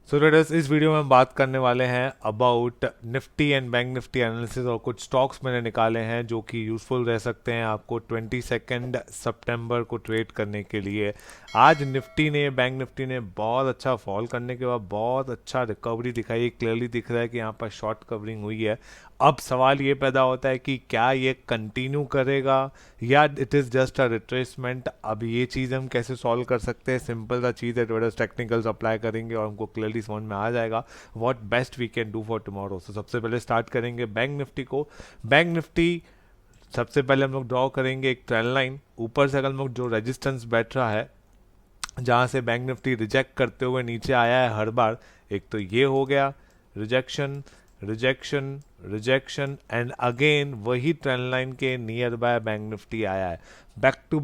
सो traders, इस video में हम बात करने वाले हैं about Nifty and bank Nifty analysis और कुछ स्टॉक्स मैंने निकाले हैं जो कि यूज़फुल रह सकते हैं आपको 22 सितंबर को ट्रेड करने के लिए। आज निफ्टी ने बैंक निफ्टी ने बहुत अच्छा फॉल करने के बाद बहुत अच्छा रिकवरी दिखाई। क्लियरली दिख रहा है कि यहाँ पर शॉर्ट कवरिंग हुई है। अब सवाल ये पैदा होता है कि क्या ये कंटिन्यू करेगा या it is just a retracement. अब ये चीज़ हम कैसे सॉल्व कर सकते हैं? सिंपल सा चीज़ है, ट्रेडर्स टेक्निकल्स अप्लाई करेंगे और हमको क्लियरली समझ में आ जाएगा what best we can do for tomorrow. So सबसे पहले स्टार्ट करेंगे बैंक निफ्टी को। बैंक निफ्टी सबसे पहले हम लोग ड्रॉ करेंगे एक ट्रेंड लाइन। ऊपर से अगर हम लोग जो रेजिस्टेंस बैठ रहा है जहाँ से बैंक निफ्टी रिजेक्ट करते हुए नीचे आया है हर बार, एक तो ये हो गया rejection, rejection, rejection and again वही ट्रेंड लाइन के नियर बाय बैंक निफ्टी आया है। बैक टू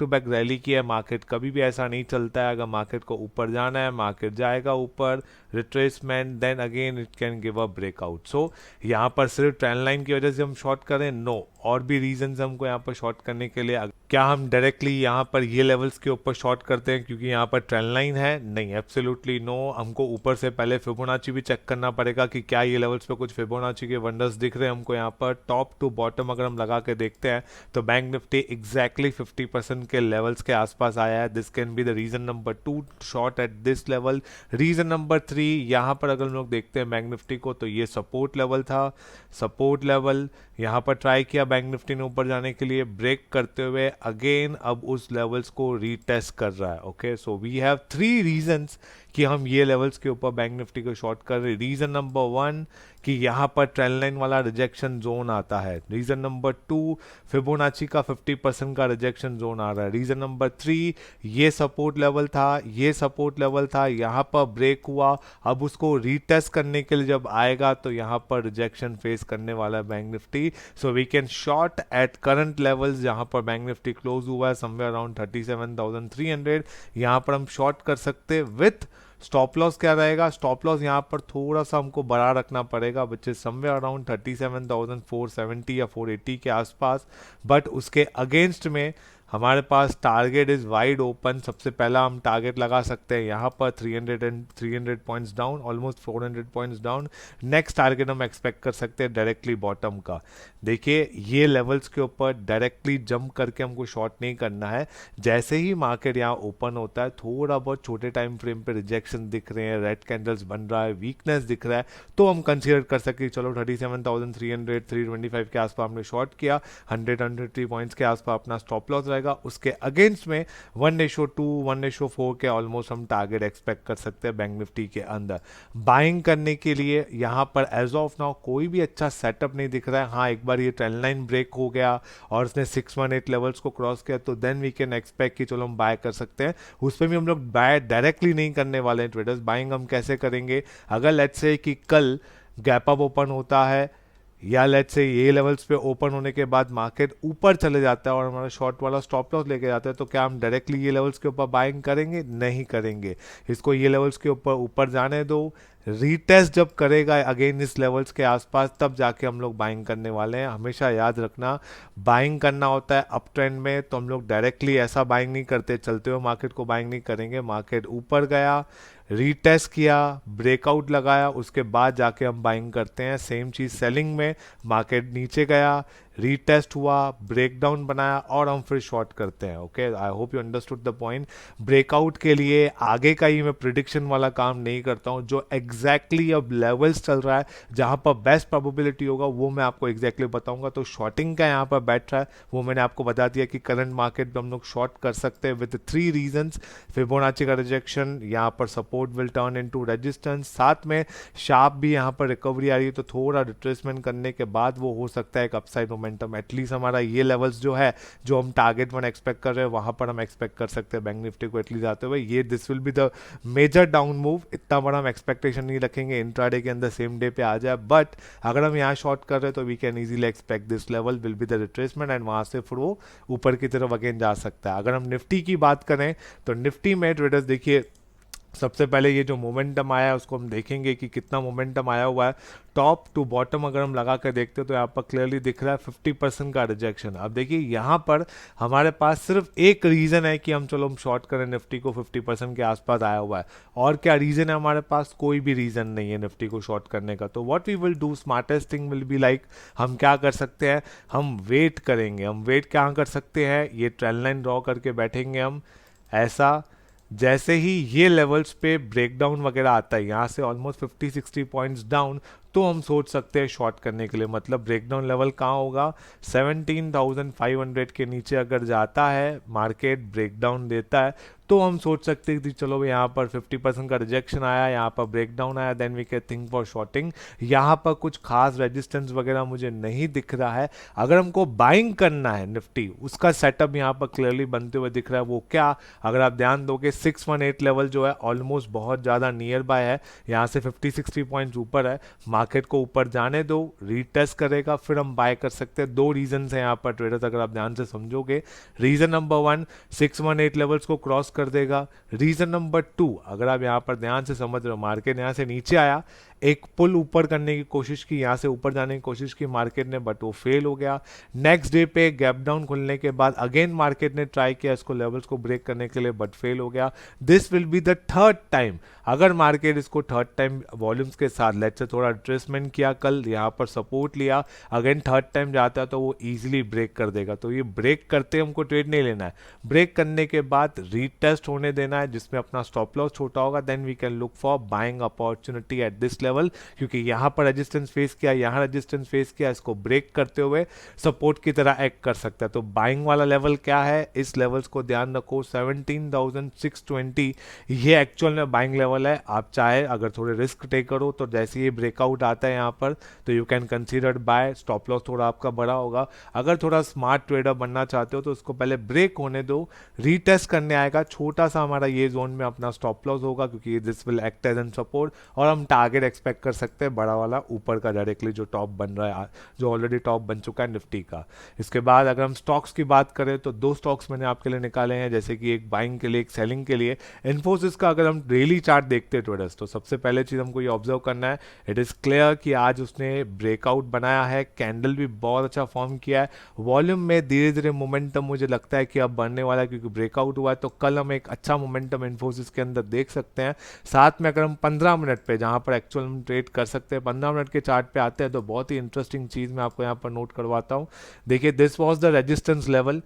बैक रैली की है मार्केट। कभी भी ऐसा नहीं चलता है, अगर मार्केट को ऊपर जाना है मार्केट जाएगा ऊपर, retracement, then again it can give a breakout. So यहाँ पर सिर्फ ट्रेंड लाइन की वजह से हम शॉर्ट करें? नो, और भी रीजन हमको यहाँ पर शॉर्ट करने के लिए। क्या हम डायरेक्टली यहाँ पर ये लेवल्स के ऊपर शॉर्ट करते हैं क्योंकि यहाँ पर ट्रेंड लाइन है? नहीं, एब्सोल्युटली नो। हमको ऊपर से पहले फिबोनाची भी चेक करना पड़ेगा कि क्या ये लेवल्स पे कुछ फिबोनाची के वंडर्स दिख रहे हैं हमको। यहाँ पर टॉप टू बॉटम अगर हम लगा के देखते हैं तो बैंक निफ्टी एग्जैक्टली 50% के लेवल्स के आसपास आया है। This can be the reason number 2 short at this level. Reason number 3, यहाँ पर अगर हम लोग देखते हैं बैंक निफ्टी को तो ये सपोर्ट लेवल था। सपोर्ट लेवल यहाँ पर ट्राई किया बैंक निफ्टी ने ऊपर जाने के लिए, ब्रेक करते हुए अगेन अब उस लेवल्स को रीटेस्ट कर रहा है। Okay, so we have 3 reasons कि हम ये लेवल्स के ऊपर बैंक निफ्टी को शॉर्ट कर रहे हैं। रीजन नंबर 1 कि यहाँ पर ट्रेंड लाइन वाला रिजेक्शन जोन आता है। रीजन नंबर 2, फिबोनाची का 50% का रिजेक्शन जोन आ रहा है। रीजन नंबर 3, ये सपोर्ट लेवल था, ये सपोर्ट लेवल था, यहाँ पर ब्रेक हुआ, अब उसको रीटेस्ट करने के लिए जब आएगा तो यहाँ पर रिजेक्शन फेस करने वाला है bank Nifty. So we can short at current levels जहाँ पर बैंक निफ्टी क्लोज हुआ है समवेयर अराउंड 37,300। यहाँ पर हम शॉर्ट कर सकते हैं विथ स्टॉप लॉस। क्या रहेगा स्टॉप लॉस? यहाँ पर थोड़ा सा हमको बड़ा रखना पड़ेगा विच इज समवेयर अराउंड 37,470 या 480 के आसपास। बट उसके अगेंस्ट में हमारे पास टारगेट इज वाइड ओपन। सबसे पहला हम टारगेट लगा सकते हैं यहाँ पर 300 points down, almost 400 points down. Next target हम एक्सपेक्ट कर सकते हैं डायरेक्टली बॉटम का। देखिए, ये लेवल्स के ऊपर डायरेक्टली जंप करके हमको शॉर्ट नहीं करना है। जैसे ही मार्केट यहाँ ओपन होता है थोड़ा बहुत छोटे टाइम फ्रेम पे रिजेक्शन दिख रहे हैं, रेड कैंडल्स बन रहा है, वीकनेस दिख रहा है, तो हम कंसीडर कर सकते हैं चलो 37,300 325 के आसपास हमने शॉर्ट किया, 103 पॉइंट्स के आसपास अपना स्टॉप लॉस रहेगा। उसके अगेंस्ट में 1:2 1:4 के ऑलमोस्ट हम टारगेट एक्सपेक्ट कर सकते हैं बैंक निफ्टी के अंदर। बाइंग करने के लिए यहाँ पर एज ऑफ नाउ कोई भी अच्छा सेटअप नहीं दिख रहा है। हाँ, एक बार ये ट्रेंड लाइन ब्रेक हो गया और उसने 618 लेवल्स को क्रॉस किया तो देन वी कैन एक्सपेक्ट कि चलो हम बाय कर सकते हैं। उस पर भी हम लोग बाय डायरेक्टली नहीं करने वाले हैं ट्रेडर्स। बाइंग हम कैसे करेंगे? अगर लेट्स से कि कल गैप अप ओपन होता है या लेट्स से ये लेवल्स पे ओपन होने के बाद मार्केट ऊपर चले जाता है और हमारा शॉर्ट वाला स्टॉप लॉस लेके जाता है, तो क्या हम डायरेक्टली ये लेवल्स के ऊपर बाइंग करेंगे? नहीं करेंगे। इसको ये लेवल्स के ऊपर ऊपर जाने दो, रीटेस्ट जब करेगा अगेन इस लेवल्स के आसपास तब जाके हम लोग बाइंग करने वाले हैं। हमेशा याद रखना, बाइंग करना होता है अप ट्रेंड में तो हम लोग डायरेक्टली ऐसा बाइंग नहीं करते, चलते हुए मार्केट को बाइंग नहीं करेंगे। मार्केट ऊपर गया, रीटेस्ट किया, ब्रेकआउट लगाया, उसके बाद जाके हम बाइंग करते हैं। सेम चीज़ सेलिंग में, मार्केट नीचे गया, रीटेस्ट हुआ, ब्रेकडाउन बनाया और हम फिर शॉर्ट करते हैं। Okay, I hope you understood the point. Breakout के लिए आगे का ही मैं प्रिडिक्शन वाला काम नहीं करता हूँ। जो एग्जैक्टली अब लेवल्स चल रहा है जहाँ पर बेस्ट प्रोबेबिलिटी होगा वो मैं आपको एग्जैक्टली बताऊंगा। तो शॉर्टिंग का यहाँ पर बैठ रहा है वो मैंने आपको बता दिया कि करंट मार्केट में हम लोग शॉर्ट कर सकते हैं विद 3 रीजंस। फिबोनाची का रिजेक्शन, यहाँ पर support will turn into resistance, साथ में शार्प भी यहाँ पर रिकवरी आ रही है तो थोड़ा रिट्रेसमेंट करने के बाद वो हो सकता है एक अपसाइड मोमेंटम। एटलीस्ट हमारा ये लेवल्स जो है जो हम टारगेट वन एक्सपेक्ट कर रहे हैं वहां पर हम एक्सपेक्ट कर सकते हैं बैंक निफ्टी को एटलीस्ट आते हुए। ये this will be the major down move. इतना बड़ा हम एक्सपेक्टेशन नहीं रखेंगे इंट्राडे के अंदर सेम डे पे आ जाए, बट अगर हम यहाँ शॉर्ट कर रहे हैं तो we can easily expect this level will be the retracement and वहां से फिर वो ऊपर की तरफ अगेन जा सकता है। अगर हम निफ्टी की बात करें तो निफ्टी में ट्रेडर्स देखिए सबसे पहले ये जो मोमेंटम आया है उसको हम देखेंगे कि कितना मोमेंटम आया हुआ है। टॉप टू बॉटम अगर हम लगा कर देखते हैं तो यहाँ पर क्लियरली दिख रहा है 50% का रिजेक्शन। अब देखिए यहाँ पर हमारे पास सिर्फ एक रीज़न है कि हम शॉर्ट करें निफ्टी को, 50% के आसपास आया हुआ है। और क्या रीज़न है हमारे पास? कोई भी रीज़न नहीं है निफ्टी को शॉर्ट करने का। तो what we will do, smartest thing will be like, हम क्या कर सकते हैं, हम वेट करेंगे। हम वेट क्या कर सकते हैं, ये ट्रेंड लाइन ड्रॉ करके बैठेंगे हम ऐसा। जैसे ही ये लेवल्स पे ब्रेकडाउन वगैरह आता है, यहाँ से ऑलमोस्ट 50-60 पॉइंट्स डाउन, तो हम सोच सकते हैं शॉर्ट करने के लिए। मतलब ब्रेकडाउन लेवल कहाँ होगा, 17,500 के नीचे अगर जाता है मार्केट, ब्रेकडाउन देता है, तो हम सोच सकते हैं कि चलो यहाँ पर 50% का रिजेक्शन आया, यहाँ पर ब्रेकडाउन आया, then we can think for shorting. यहाँ पर कुछ खास रेजिस्टेंस वगैरह मुझे नहीं दिख रहा है। अगर हमको बाइंग करना है निफ्टी, उसका सेटअप यहाँ पर क्लियरली बनते हुए दिख रहा है। वो क्या, अगर आप ध्यान दोगे 618 लेवल जो है ऑलमोस्ट बहुत ज़्यादा नियर बाय है, यहाँ से 50-60 पॉइंट्स ऊपर है। मार्केट को ऊपर जाने दो, रीटेस्ट करेगा, फिर हम बाय कर सकते हैं। दो रीजन है यहाँ पर ट्रेडर्स, अगर आप ध्यान से समझोगे। रीजन नंबर 1, 618 लेवल्स को क्रॉस कर देगा। रीजन नंबर 2, अगर आप यहाँ पर ध्यान से समझ रहे हो, मार्केट यहाँ से नीचे आया, एक पुल ऊपर करने की कोशिश की, यहाँ से ऊपर जाने की कोशिश की मार्केट ने, बट वो फेल हो गया। नेक्स्ट डे पे गैप डाउन खुलने के बाद अगेन मार्केट ने ट्राई किया इसको लेवल्स को ब्रेक करने के लिए, बट फेल हो गया। This will be the third time, अगर मार्केट इसको थर्ड टाइम वॉल्यूम्स के साथ, लेट्स से थोड़ा रिट्रेसमेंट किया, कल यहाँ पर सपोर्ट लिया, अगेन थर्ड टाइम जाता है तो वो इजीली ब्रेक कर देगा। तो ये ब्रेक करते हमको ट्रेड नहीं लेना है, ब्रेक करने के बाद रीटेस्ट होने देना है, जिसमें अपना स्टॉप लॉस छोटा होगा, then we can look for buying opportunity at this level. क्योंकि यहाँ पर रेजिस्टेंस फेस किया, यहाँ रेजिस्टेंस फेस किया, इसको ब्रेक करते हुए सपोर्ट की तरह एक्ट कर सकता है। तो बाइंग वाला लेवल क्या है, इस लेवल्स को ध्यान रखो, 17,620 ये एक्चुअल में बाइंग लेवल है। आप चाहे अगर थोड़े रिस्क टेक करो तो जैसे ये ब्रेकआउट आता है यहाँ पर, तो you can consider buy, stop loss थोड़ा आपका बड़ा होगा। अगर थोड़ा स्मार्ट ट्रेडर बनना चाहते हो तो उसको पहले ब्रेक होने दो, रीटेस्ट करने आएगा, छोटा सा हमारा ये जोन में अपना स्टॉप लॉस होगा, क्योंकि this will act as an support, और हम टारगेट एक्सपेक्ट कर सकते हैं बड़ा वाला ऊपर का, डायरेक्टली जो टॉप बन रहा है, जो ऑलरेडी टॉप बन चुका है निफ्टी का। इसके बाद अगर हम स्टॉक्स की बात करें तो दो स्टॉक्स मैंने आपके लिए निकाले हैं, जैसे कि एक बाइंग के लिए, एक सेलिंग के लिए। इन्फोसिस का अगर हम डेली चार्ट देखते हैं ट्रेडर्स, तो सबसे पहले चीज हमको ये ऑब्जर्व करना है, इट इज क्लियर कि आज उसने ब्रेकआउट बनाया है, कैंडल भी बहुत अच्छा फॉर्म किया है, वॉल्यूम में धीरे धीरे मोमेंटम मुझे लगता है कि अब बढ़ने वाला है, क्योंकि ब्रेकआउट हुआ है। तो कल हम एक अच्छा मोमेंटम इन्फोसिस के अंदर देख सकते हैं। साथ में अगर हम 15 मिनट पे, जहां पर एक्चुअल हम ट्रेड कर सकते हैं, 15 मिनट के चार्ट पे आते हैं, तो बहुत ही इंटरेस्टिंग चीज मैं आपको यहाँ पर नोट करवाता हूँ। देखिए, this was the resistance level,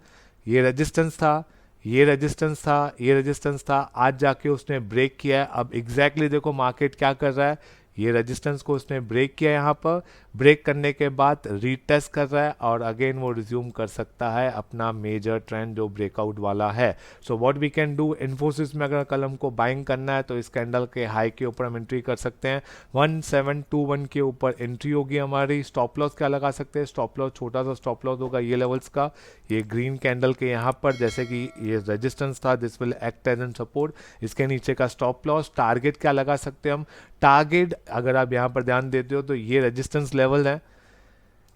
ये रेजिस्टेंस था, ये रेजिस्टेंस था, ये रेजिस्टेंस था, आज जाके उसने ब्रेक किया है। अब एग्जैक्टली देखो मार्केट क्या कर रहा है, ये रेजिस्टेंस को उसने ब्रेक किया, यहाँ पर ब्रेक करने के बाद रीटेस्ट कर रहा है, और अगेन वो रिज्यूम कर सकता है अपना मेजर ट्रेंड जो ब्रेकआउट वाला है। So what we can do, Infosys में अगर कल हमको बाइंग करना है तो इस कैंडल के हाई के ऊपर हम एंट्री कर सकते हैं, 1721 के ऊपर एंट्री होगी हमारी। स्टॉप लॉस क्या लगा सकते हैं, स्टॉप लॉस छोटा सा स्टॉप लॉस होगा ये लेवल्स का, ये ग्रीन कैंडल के यहाँ पर, जैसे कि ये रेजिस्टेंस था, this will act as an support, इसके नीचे का स्टॉप लॉस। टारगेट क्या लगा सकते हैं हम, टारगेट अगर आप यहाँ पर ध्यान देते हो तो ये रेजिस्टेंस लेवल है,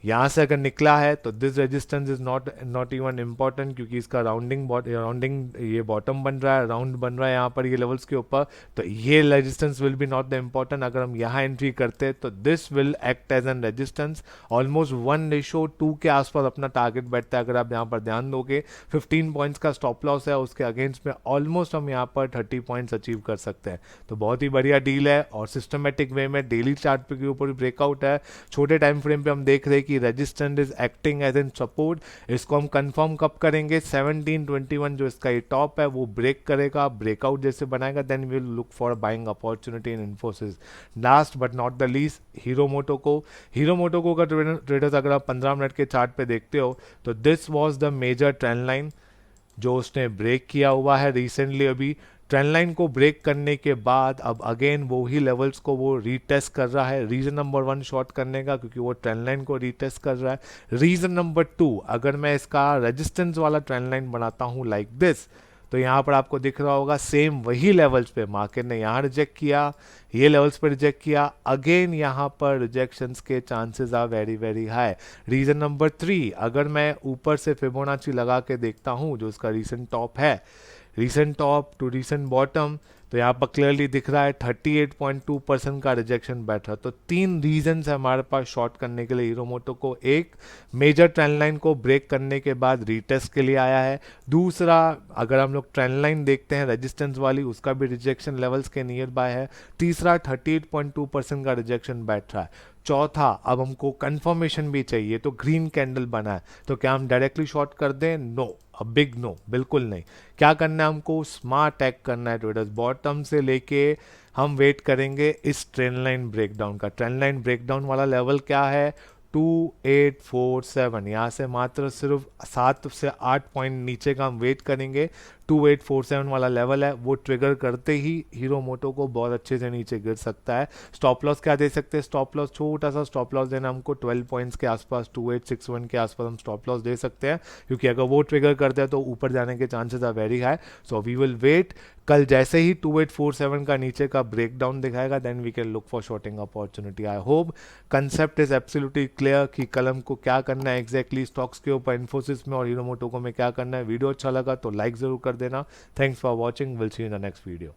यहाँ से अगर निकला है तो this resistance is not even important, क्योंकि इसका राउंडिंग ये बॉटम बन रहा है, राउंड बन रहा है यहाँ पर ये लेवल्स के ऊपर, तो ये resistance will be not the important. अगर हम यहाँ एंट्री करते हैं तो this will act as an resistance, almost 1:2 के आसपास अपना टारगेट बैठता है। अगर आप यहाँ पर ध्यान दोगे 15 पॉइंट्स का स्टॉप लॉस है, उसके अगेंस्ट में ऑलमोस्ट हम यहाँ पर 30 पॉइंट्स अचीव कर सकते हैं। तो बहुत ही बढ़िया डील है, और सिस्टमेटिक वे में डेली चार्ट पे के ऊपर ब्रेकआउट है, छोटे टाइम फ्रेम पे हम देख रहे हैं कि resistance is acting as an support. इसको हम कंफर्म कब करेंगे, 1721 जो इसका ये टॉप है वो ब्रेक करेगा, ब्रेकआउट जैसे बनाएगा, then we will look for buying opportunity in Infosys. Last but not the least, Hero MotoCorp का ट्रेडर्स अगर आप 15 मिनट के चार्ट पे देखते हो तो this was the major trend line जो उसने ब्रेक किया हुआ है रिसेंटली। अभी ट्रेंड लाइन को ब्रेक करने के बाद अब अगेन वो ही लेवल्स को वो रीटेस्ट कर रहा है, रीजन नंबर 1 शॉर्ट करने का, क्योंकि वो ट्रेंड लाइन को रीटेस्ट कर रहा है। रीजन नंबर 2, अगर मैं इसका रेजिस्टेंस वाला ट्रेंड लाइन बनाता हूं लाइक दिस, तो यहाँ पर आपको दिख रहा होगा सेम वही लेवल्स पे मार्केट ने यहाँ रिजेक्ट किया, ये लेवल्स पे रिजेक्ट किया, अगेन यहाँ पर रिजेक्शंस के chances are very very high. Reason number 3, अगर मैं ऊपर से फिबोनाची लगा के देखता हूँ, जो इसका रीसेंट टॉप है, recent top to recent bottom, तो यहाँ पर क्लियरली दिख रहा है 38.2% का रिजेक्शन बैठ रहा है। तो 3 रीजंस है हमारे पास शॉर्ट करने के लिए हीरो मोटो को। एक, मेजर ट्रेंड लाइन को ब्रेक करने के बाद रीटेस्ट के लिए आया है। दूसरा, अगर हम लोग ट्रेंड लाइन देखते हैं रेजिस्टेंस वाली, उसका भी रिजेक्शन लेवल्स के नियर बाय है। तीसरा, 38.2% का रिजेक्शन बैठ रहा है। चौथा, अब हमको कंफर्मेशन भी चाहिए, तो ग्रीन कैंडल बना है, तो क्या हम डायरेक्टली शॉर्ट कर दें? नो, अ बिग नो, बिल्कुल नहीं। क्या करना है हमको? स्मार्ट एक्ट करना है ट्रेडर्स। बॉटम से लेके हम वेट करेंगे इस ट्रेंड लाइन ब्रेकडाउन का। ट्रेंड लाइन ब्रेकडाउन वाला लेवल क्या है? 2847। यहाँ से मात्र सिर्फ 7 से 8 पॉइंट नीचे का हम वेट करेंगे। 2847 वाला लेवल है, वो ट्रिगर करते ही हीरो मोटो को बहुत अच्छे से नीचे गिर सकता है। स्टॉप लॉस क्या दे सकते हैं? स्टॉप लॉस, छोटा सा स्टॉप लॉस देना हमको 12 पॉइंट्स के आसपास, 2861 के आसपास हम स्टॉप लॉस दे सकते हैं, क्योंकि अगर वो ट्रिगर करते हैं तो ऊपर जाने के chances are very high. So we will wait. कल जैसे ही 2847 का नीचे का ब्रेकडाउन दिखाएगा, then we can look for shorting opportunity. I hope concept is absolutely clear कि कल हमको क्या करना है एग्जैक्टली स्टॉक्स के ऊपर, इन्फोसिस में और हीरो मोटो को में क्या करना है। वीडियो अच्छा लगा तो लाइक जरूर कर देना। Thanks for watching, will see you in the next video.